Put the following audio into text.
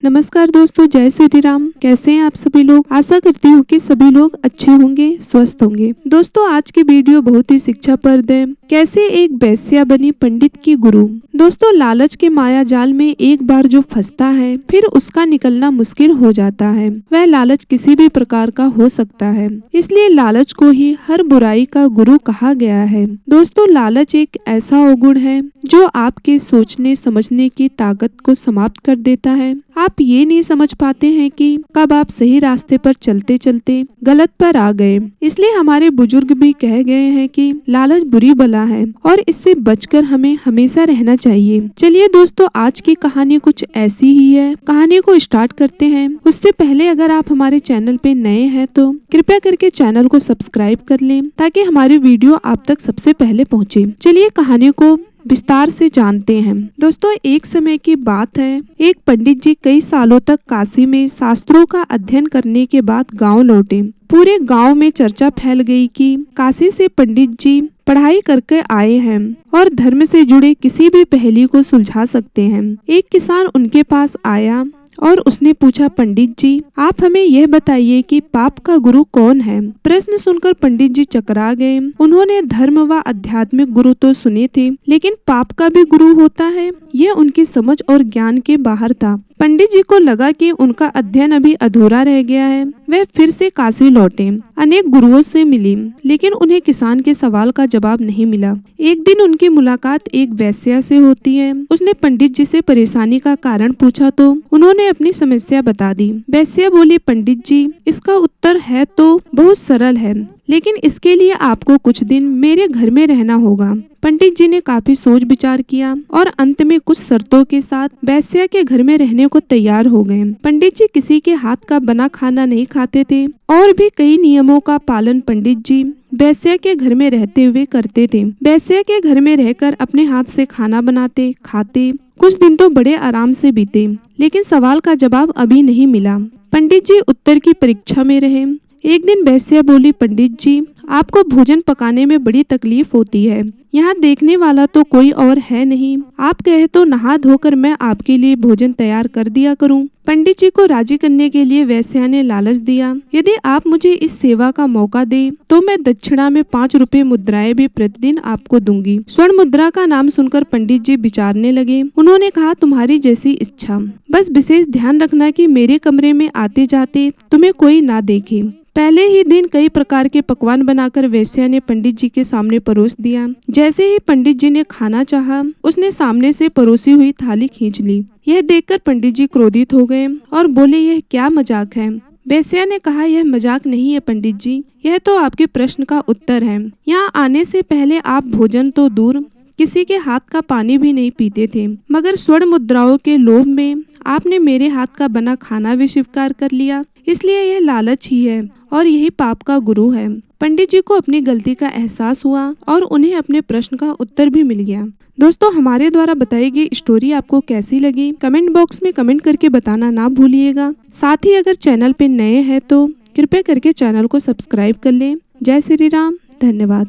नमस्कार दोस्तों, जय श्री राम। कैसे हैं आप सभी लोग। आशा करती हूँ कि सभी लोग अच्छे होंगे, स्वस्थ होंगे। दोस्तों, आज की वीडियो बहुत ही शिक्षाप्रद है। कैसे एक वेश्या बनी पंडित की गुरु। दोस्तों, लालच के माया जाल में एक बार जो फंसता है, फिर उसका निकलना मुश्किल हो जाता है। वह लालच किसी भी प्रकार का हो सकता है, इसलिए लालच को ही हर बुराई का गुरु कहा गया है। दोस्तों, लालच एक ऐसा अवगुण है जो आपके सोचने समझने की ताकत को समाप्त कर देता है। आप ये नहीं समझ पाते हैं कि कब आप सही रास्ते पर चलते चलते गलत पर आ गए। इसलिए हमारे बुजुर्ग भी कह गए हैं कि लालच बुरी बला है और इससे बचकर हमें हमेशा रहना चाहिए। चलिए दोस्तों, आज की कहानी कुछ ऐसी ही है। कहानी को स्टार्ट करते हैं। उससे पहले अगर आप हमारे चैनल पे नए हैं तो कृपया करके चैनल को सब्सक्राइब कर लें, ताकि हमारी वीडियो आप तक सबसे पहले पहुँचे। चलिए कहानी को विस्तार से जानते हैं। दोस्तों, एक समय की बात है। एक पंडित जी कई सालों तक काशी में शास्त्रों का अध्ययन करने के बाद गांव लौटे। पूरे गांव में चर्चा फैल गई कि काशी से पंडित जी पढ़ाई करके आए हैं और धर्म से जुड़े किसी भी पहेली को सुलझा सकते हैं। एक किसान उनके पास आया और उसने पूछा, पंडित जी, आप हमें यह बताइए कि पाप का गुरु कौन है। प्रश्न सुनकर पंडित जी चकरा गए। उन्होंने धर्म व आध्यात्मिक गुरु तो सुने थे, लेकिन पाप का भी गुरु होता है, यह उनकी समझ और ज्ञान के बाहर था। पंडित जी को लगा कि उनका अध्ययन अभी अधूरा रह गया है। वे फिर से काशी लौटे, अनेक गुरुओं से मिली, लेकिन उन्हें किसान के सवाल का जवाब नहीं मिला। एक दिन उनकी मुलाकात एक वेश्या से होती है। उसने पंडित जी से परेशानी का कारण पूछा तो उन्होंने अपनी समस्या बता दी। वेश्या बोली, पंडित जी, इसका उत्तर है तो बहुत सरल है, लेकिन इसके लिए आपको कुछ दिन मेरे घर में रहना होगा। पंडित जी ने काफी सोच विचार किया और अंत में कुछ शर्तों के साथ वेश्या के घर में रहने को तैयार हो गए। पंडित जी किसी के हाथ का बना खाना नहीं खाते थे और भी कई नियमों का पालन पंडित जी वेश्या के घर में रहते हुए करते थे। वेश्या के घर में रहकर अपने हाथ से खाना बनाते खाते कुछ दिन तो बड़े आराम से बीते, लेकिन सवाल का जवाब अभी नहीं मिला। पंडित जी उत्तर की परीक्षा में रहे। एक दिन वेश्या बोली, पंडित जी, आपको भोजन पकाने में बड़ी तकलीफ होती है। यहाँ देखने वाला तो कोई और है नहीं। आप कहे तो नहा धोकर मैं आपके लिए भोजन तैयार कर दिया करूँ। पंडित जी को राजी करने के लिए वेश्या ने लालच दिया, यदि आप मुझे इस सेवा का मौका दे तो मैं दक्षिणा में 5 रुपए मुद्राएं भी प्रतिदिन आपको दूंगी। स्वर्ण मुद्रा का नाम सुनकर पंडित जी विचारने लगे। उन्होंने कहा, तुम्हारी जैसी इच्छा, बस विशेष ध्यान रखना कि मेरे कमरे में आते जाते तुम्हें कोई ना देखे। पहले ही दिन कई प्रकार के पकवान बनाकर वेश्या ने पंडित जी के सामने परोस दिया। जैसे ही पंडित जी ने खाना चाहा, उसने सामने से परोसी हुई थाली खींच ली। यह देखकर पंडित जी क्रोधित हो गए और बोले, यह क्या मजाक है। वेश्या ने कहा, यह मजाक नहीं है पंडित जी, यह तो आपके प्रश्न का उत्तर है। यहाँ आने से पहले आप भोजन तो दूर किसी के हाथ का पानी भी नहीं पीते थे, मगर स्वर्ण मुद्राओं के लोभ में आपने मेरे हाथ का बना खाना भी स्वीकार कर लिया। इसलिए यह लालच ही है और यही पाप का गुरु है। पंडित जी को अपनी गलती का एहसास हुआ और उन्हें अपने प्रश्न का उत्तर भी मिल गया। दोस्तों, हमारे द्वारा बताई गई स्टोरी आपको कैसी लगी, कमेंट बॉक्स में कमेंट करके बताना ना भूलिएगा। साथ ही अगर चैनल पे नए हैं तो कृपया करके चैनल को सब्सक्राइब कर लें। जय श्री राम। धन्यवाद।